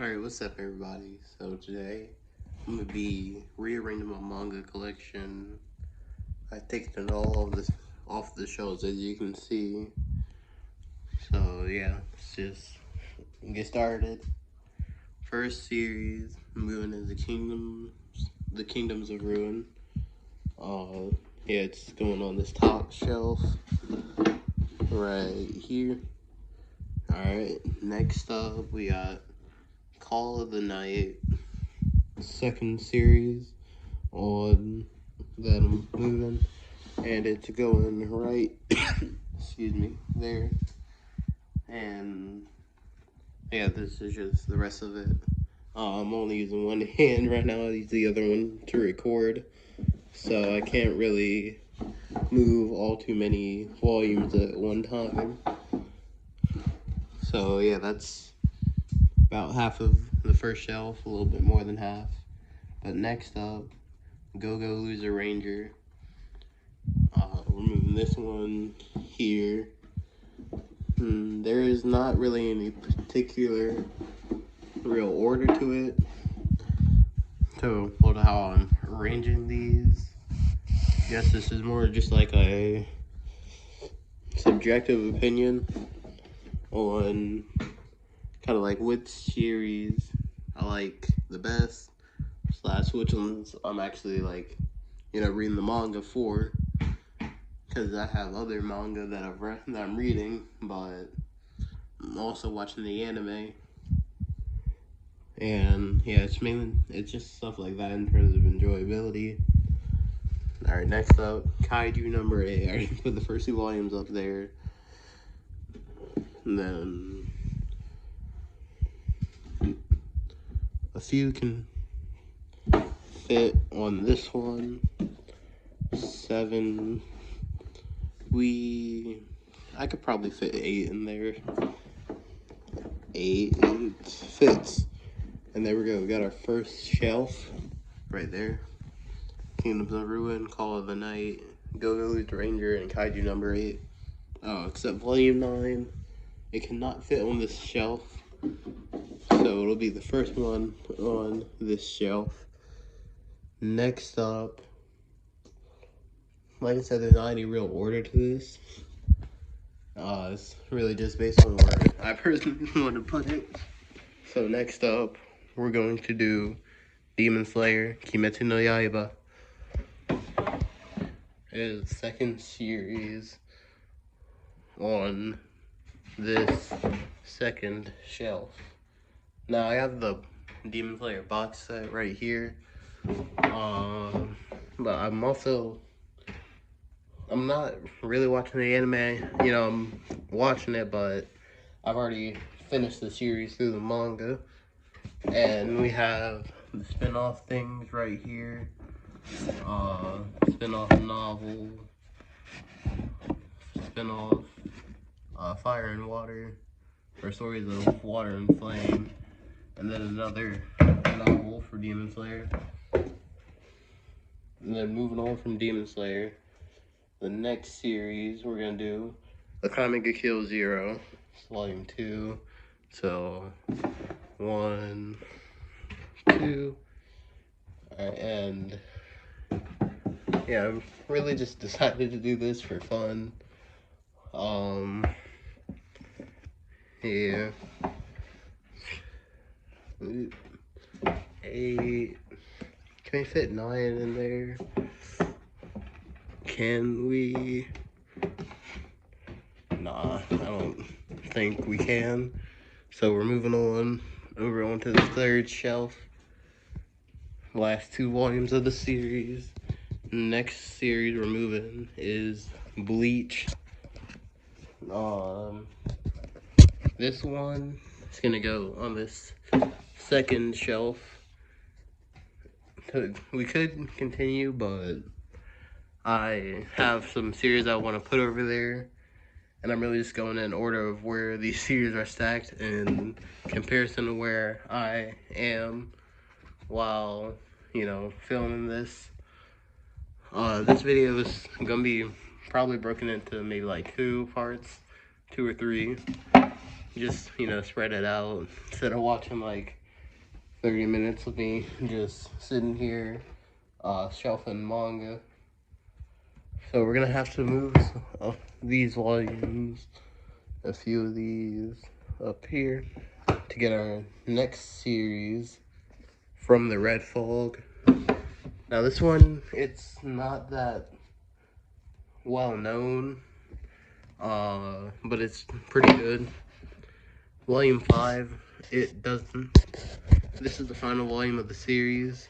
Alright, what's up everybody? So today I'm gonna be rearranging my manga collection. I've taken it all of this off the shelves, as you can see. So yeah, let's just get started. First series, moving into the Kingdoms of Ruin. Yeah, it's going on this top shelf right here. Alright, next up we got Call of the Night, second series on that I'm moving, and it's going right excuse me, there. And yeah, this is just the rest of it. I'm only using one hand right now. I use the other one to record, so I can't really move all too many volumes at one time. So yeah, that's about half of the first shelf, a little bit more than half. But next up, Go Loser Ranger. We're moving this one here. There is not really any particular real order to it. So, how I'm arranging these. I guess this is more just like a subjective opinion on kind of like which series I like the best, / which ones I'm actually like, reading the manga for. Because I have other manga that I'm reading, but I'm also watching the anime. And yeah, it's just stuff like that in terms of enjoyability. Alright, next up, Kaiju number 8. I already put the first 2 volumes up there. And then a few can fit on this one. 7. I could probably fit 8 in there. 8 fits. And there we go. We got our first shelf right there. Kingdoms of Ruin, Call of the Night, Go Loser Ranger, and Kaiju number 8. Oh, except volume 9. It cannot fit on this shelf. So it'll be the first one on this shelf. Next up, like I said, there's not any real order to this. It's really just based on where I personally want to put it. So next up, we're going to do Demon Slayer, Kimetsu no Yaiba. It is the second series on this second shelf. Now I have the Demon Slayer box set right here. But I'm not really watching the anime. I'm watching it, but I've already finished the series through the manga. And we have the spin-off things right here. Spin-off novel. Spin-off Fire and Water, or Stories of Water and Flame. And then another novel for Demon Slayer. And then moving on from Demon Slayer, the next series we're going to do Akame ga Kill 0. It's volume 2. So, 1, 2. And yeah, I really just decided to do this for fun. Yeah. 8. Can we fit 9 in there? Can we? Nah, I don't think we can. So we're moving on over onto the third shelf. Last 2 volumes of the series. Next series we're moving is Bleach. This one is gonna go on this second shelf. We could continue, but I have some series I want to put over there, and I'm really just going in order of where these series are stacked in comparison to where I am while, filming this. This video is gonna be probably broken into maybe like 2 parts, 2 or 3. Just, spread it out instead of watching like 30 minutes of me just sitting here, shelving manga. So we're gonna have to move these volumes, a few of these up here, to get our next series from the Red Fog. Now this one, it's not that well known, but it's pretty good. Volume 5, it doesn't, this is the final volume of the series,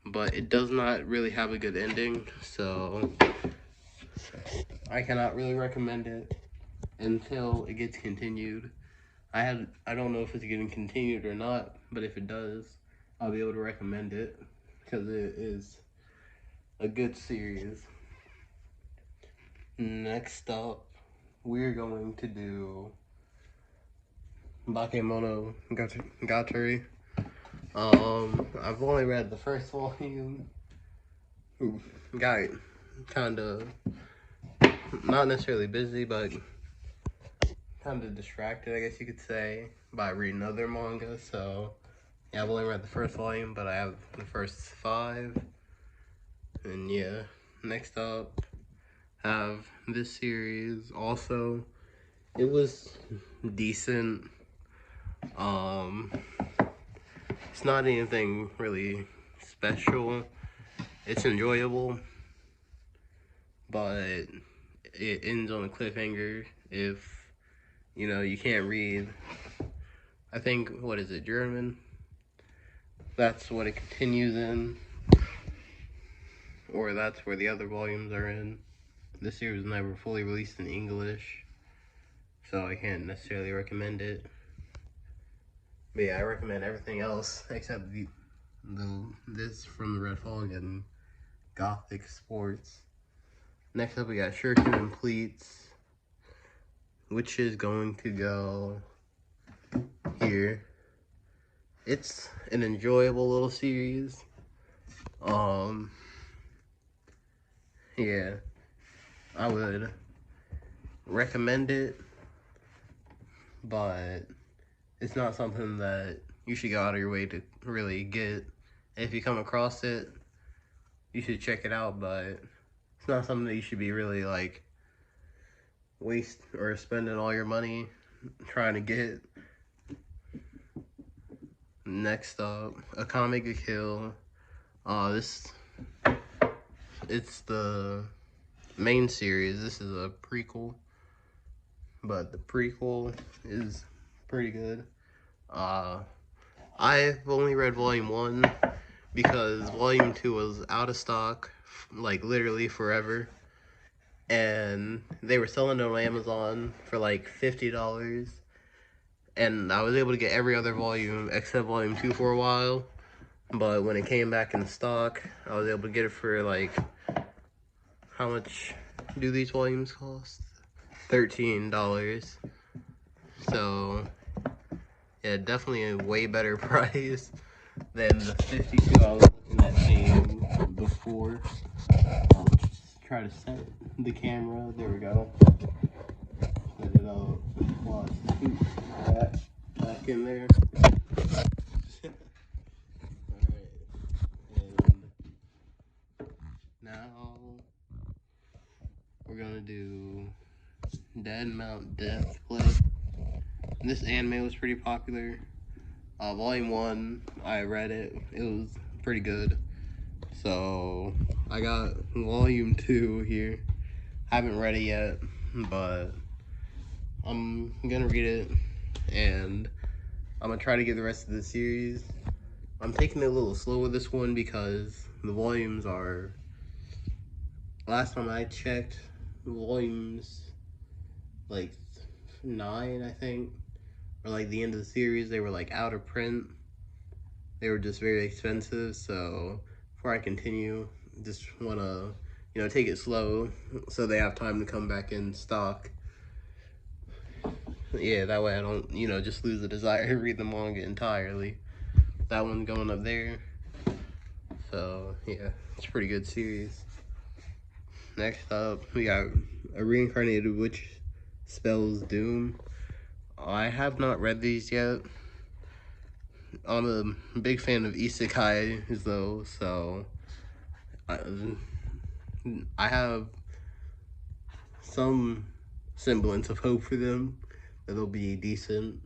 but it does not really have a good ending, so I cannot really recommend it until it gets continued. I don't know if it's getting continued or not, but if it does, I'll be able to recommend it because it is a good series. Next up, we're going to do Bakemonogatari. I've only read the first volume. Got kind of not necessarily busy, but kind of distracted, I guess you could say, by reading other manga. So yeah, I've only read the first volume, but I have the first 5. And yeah, next up, have this series. Also, it was decent. It's not anything really special. It's enjoyable, but it ends on a cliffhanger if, you know, you can't read, I think, what is it, German? That's what it continues in, or that's where the other volumes are in. This series was never fully released in English, so I can't necessarily recommend it. But yeah, I recommend everything else except this from the Red Fog and Gothic Sports. Next up, we got Shirts and Pleats, which is going to go here. It's an enjoyable little series. Yeah, I would recommend it, but it's not something that you should go out of your way to really get. If you come across it, you should check it out, but it's not something that you should be really like waste or spending all your money trying to get. Next up, Akame ga Kill. It's the main series. This is a prequel, but the prequel is pretty good. I've only read volume 1 because volume 2 was out of stock, like literally forever, and they were selling it on Amazon for like $50, and I was able to get every other volume except volume 2 for a while, but when it came back in stock, I was able to get it for like, how much do these volumes cost? $13. So yeah, definitely a way better price than the 52 I was looking at seeing before. Let's just try to set the camera. There we go. Set it up. Well, scoot that back in there. Alright. And now we're gonna do Dead Mount Death Play. This anime was pretty popular. Volume 1, I read it. It was pretty good. So I got volume 2 here. I haven't read it yet, but I'm gonna read it, and I'm gonna try to get the rest of the series. I'm taking it a little slow with this one because the volumes are, last time I checked, volumes like 9, I think, or like the end of the series, they were like out of print. They were just very expensive, so before I continue, just wanna, you know, take it slow so they have time to come back in stock. Yeah, that way I don't, you know, just lose the desire to read the manga entirely. That one going up there. So yeah, it's a pretty good series. Next up, we got A Reincarnated Witch Spells Doom. I have not read these yet. I'm a big fan of isekais though, so I have some semblance of hope for them that they'll be decent.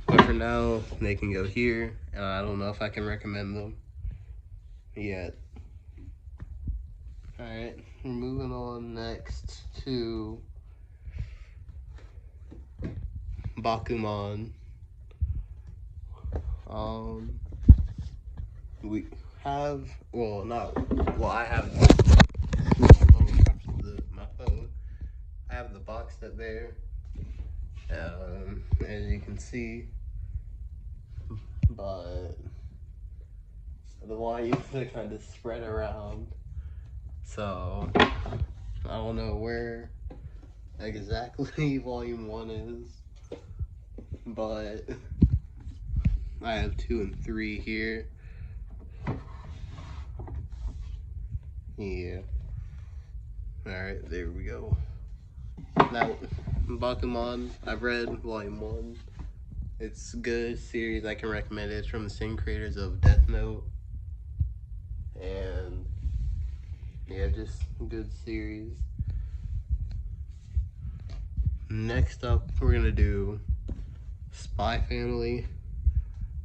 But for now, they can go here, and I don't know if I can recommend them yet. Alright, we're moving on next to Bakuman. We have, I have my phone. I have the box set there, as you can see, but the volumes are kind of spread around, so I don't know where exactly volume 1 is, but I have 2 and 3 here. Yeah. Alright, there we go. Now, Bakuman, I've read volume 1. It's a good series, I can recommend it. It's from the same creators of Death Note. And yeah, just a good series. Next up, we're gonna do Spy Family.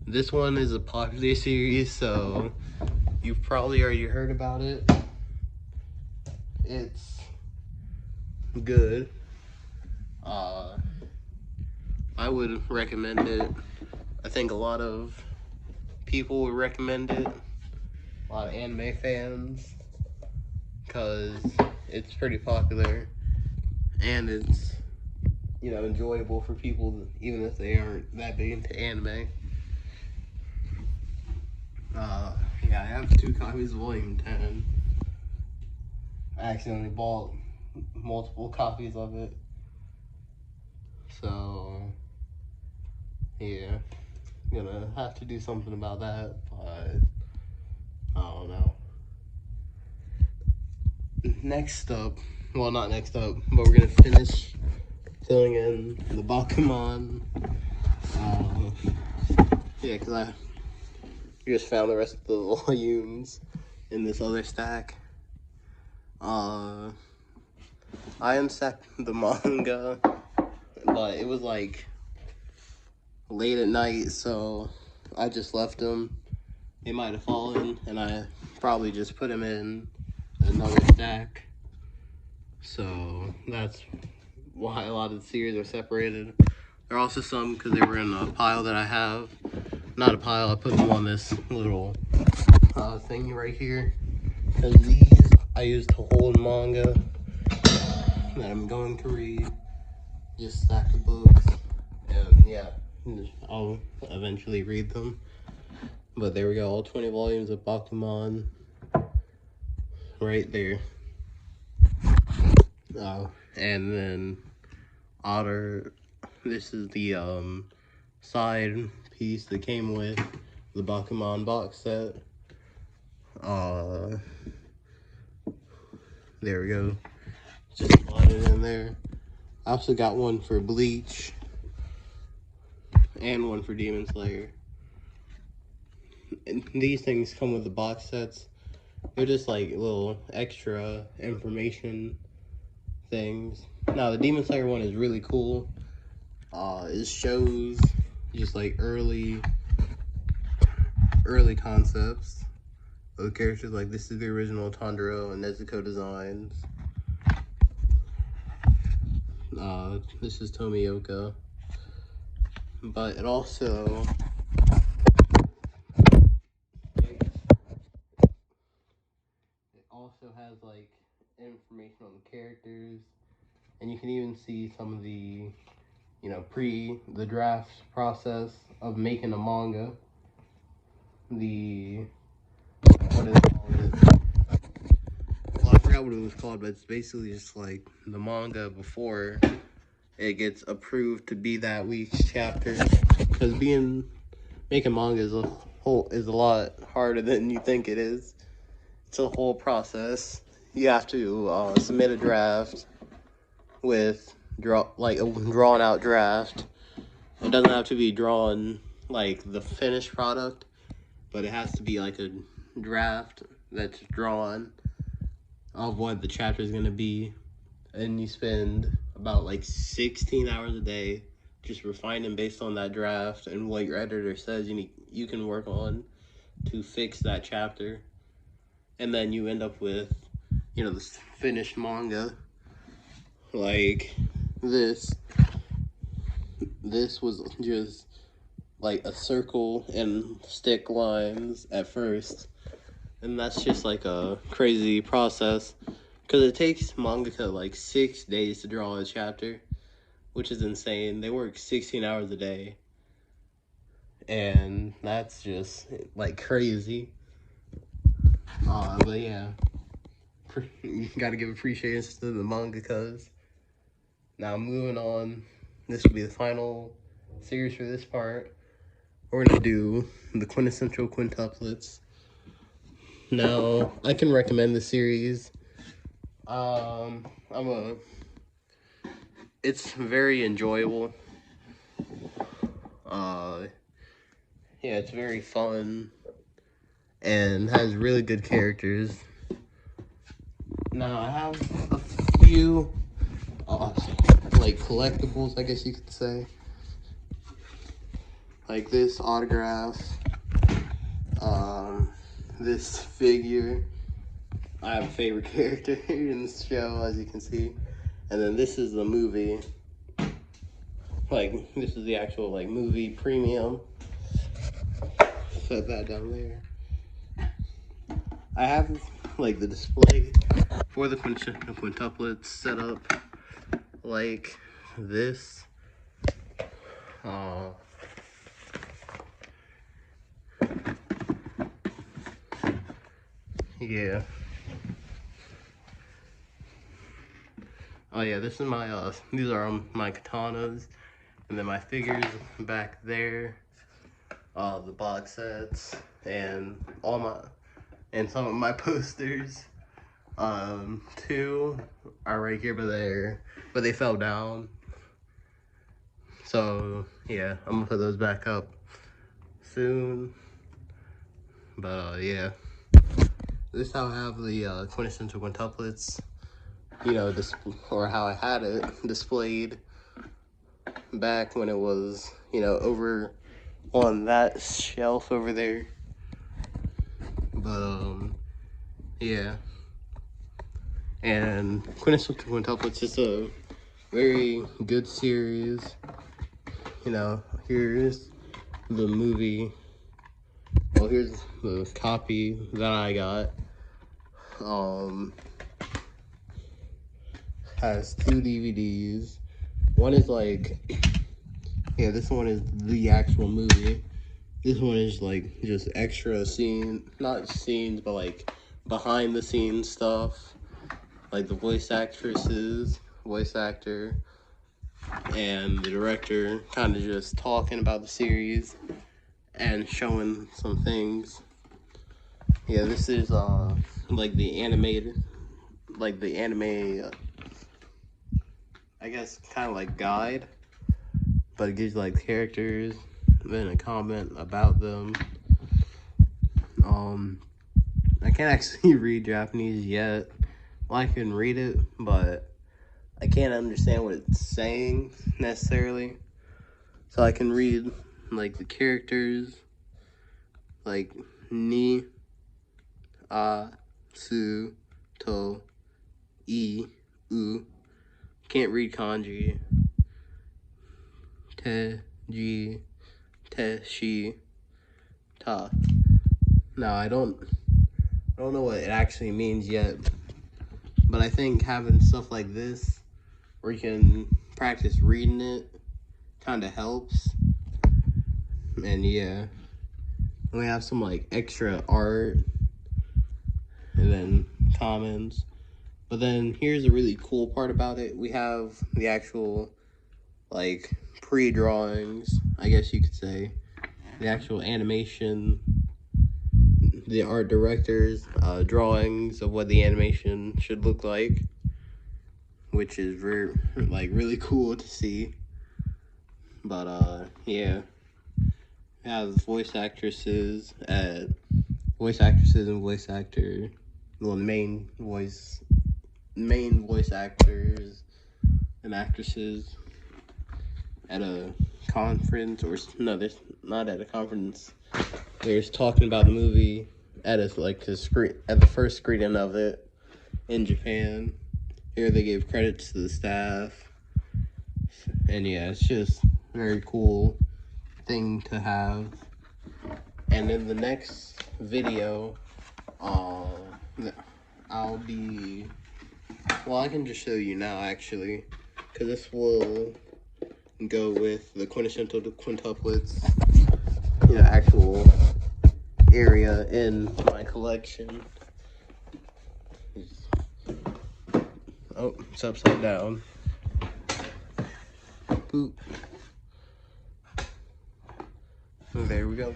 This one is a popular series, so you've probably already heard about it. It's good. I would recommend it. I think a lot of people would recommend it. A lot of anime fans, because it's pretty popular and it's, you know, enjoyable for people even if they aren't that big into anime. Yeah, I have 2 copies of volume 10. I accidentally bought multiple copies of it, so yeah, gonna have to do something about that, but I don't know. Next up, well, not next up, but we're gonna finish filling in the Bakuman. Yeah, because I just found the rest of the volumes in this other stack. I unstacked the manga, but it was like late at night, so I just left them. They might have fallen, and I probably just put them in another stack. So that's why a lot of the series are separated. There are also some because they were in a pile that I have. Not a pile, I put them on this little thing right here. Because these I use to hold manga that I'm going to read. Just stack of books. And yeah, I'll eventually read them. But there we go, all 20 volumes of Bakuman right there. And then Otter, this is the side piece that came with the Bakuman box set. There we go. Just slide it in there. I also got one for Bleach and one for Demon Slayer. And these things come with the box sets. They're just like little extra information things. Now the Demon Slayer one is really cool. It shows just like early concepts of the characters. Like this is the original Tanjiro and Nezuko designs. This is Tomioka. But it also has like information on the characters, and you can even see some of the, you know, the draft process of making a manga. What is it called? Well, I forgot what it was called, but it's basically just like the manga before it gets approved to be that week's chapter. Because making manga is a lot harder than you think it is. It's a whole process. You have to submit a draft with a drawn out draft. It doesn't have to be drawn like the finished product, but it has to be like a draft that's drawn of what the chapter is going to be. And you spend about like 16 hours a day just refining based on that draft and what your editor says you can work on to fix that chapter. And then you end up with, this finished manga. Like this was just like a circle and stick lines at first, and that's just like a crazy process because it takes mangaka like 6 days to draw a chapter, which is insane. They work 16 hours a day, and that's just like crazy. But yeah, you gotta give appreciation to the mangakas. Now moving on, this will be the final series for this part. We're gonna do the quintessential quintuplets. Now, I can recommend the series. It's very enjoyable. Yeah, it's very fun and has really good characters. Now, I have a few, like collectibles, I guess you could say. Like this autograph, this figure. I have a favorite character in this show, as you can see. And then this is the movie. Like, this is the actual, like, movie premium. Set that down there. I have, like, the display for the quintuplets set up like this. Yeah. Oh yeah, this is my these are my katanas, and then my figures back there, the box sets, and some of my posters. Two are right here, but they fell down. So yeah, I'm gonna put those back up soon. But yeah, this is how I have the quintessential quintuplets. Or how I had it displayed back when it was, over on that shelf over there. But, yeah. And quintessential quintuplets is a very good series. Here's the movie. Well, here's the copy that I got. Has 2 DVDs. One is like, yeah, this one is the actual movie. This one is like just extra not scenes, but like behind the scenes stuff. Like the voice actor, and the director kind of just talking about the series and showing some things. Yeah, this is like the animated, I guess kind of like guide, but it gives you like characters, then a comment about them. I can't actually read Japanese yet. Well, I can read it, but I can't understand what it's saying necessarily. So I can read like the characters, like ni, a, su, to, I, u. Can't read kanji. Te, ji, te, shi, ta. No, I don't know what it actually means yet, but I think having stuff like this where you can practice reading it kind of helps. And yeah, we have some like extra art and then comments. But then here's a really cool part about it. We have the actual like pre-drawings, I guess you could say, the actual animation, the art director's drawings of what the animation should look like, which is really cool to see. But yeah, has voice actresses and voice actor, well, main voice actors and actresses at a conference, or no, there's not at a conference. There's talking about the movie at the first screening of it in Japan. Here they gave credits to the staff, and yeah, it's just a very cool thing to have. And in the next video, I'll be, well, I can just show you now actually, because this will go with the quintessential quintuplets, actual area in my collection. Oh, it's upside down. Boop. There we go.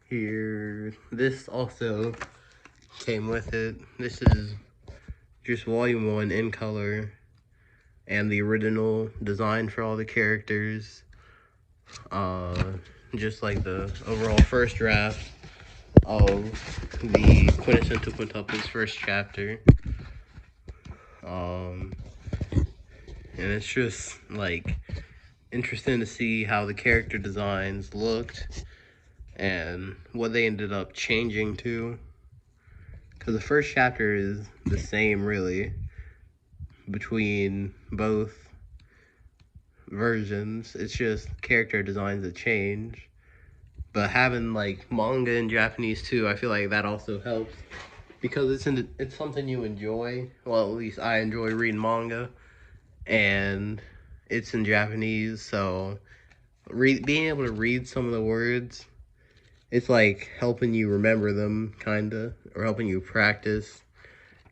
Here, this also came with it. This is just volume 1 in color, and the original design for all the characters. Just like the overall first draft of the quintessential quintuplets first chapter. And it's just like interesting to see how the character designs looked and what they ended up changing to, because the first chapter is the same really between both versions. It's just character designs that change. But having like manga in Japanese too, I feel like that also helps, because it's something you enjoy. Well, at least I enjoy reading manga, and it's in Japanese, so being able to read some of the words, it's like helping you remember them, kinda, or helping you practice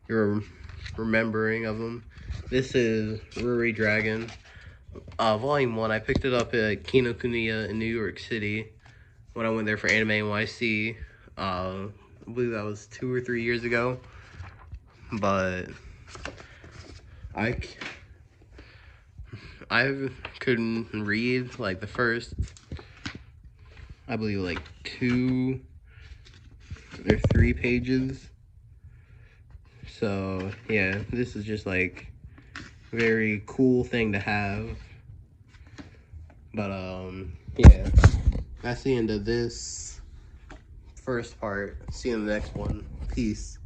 your remembering of them. This is Rearranging, volume 1. I picked it up at Kinokuniya in New York City when I went there for Anime NYC. I believe that was 2 or 3 years ago. But I couldn't read like the first, I believe, like 2 or 3 pages. So yeah, this is just like a very cool thing to have. But yeah, that's the end of this first part. See you in the next one. Peace.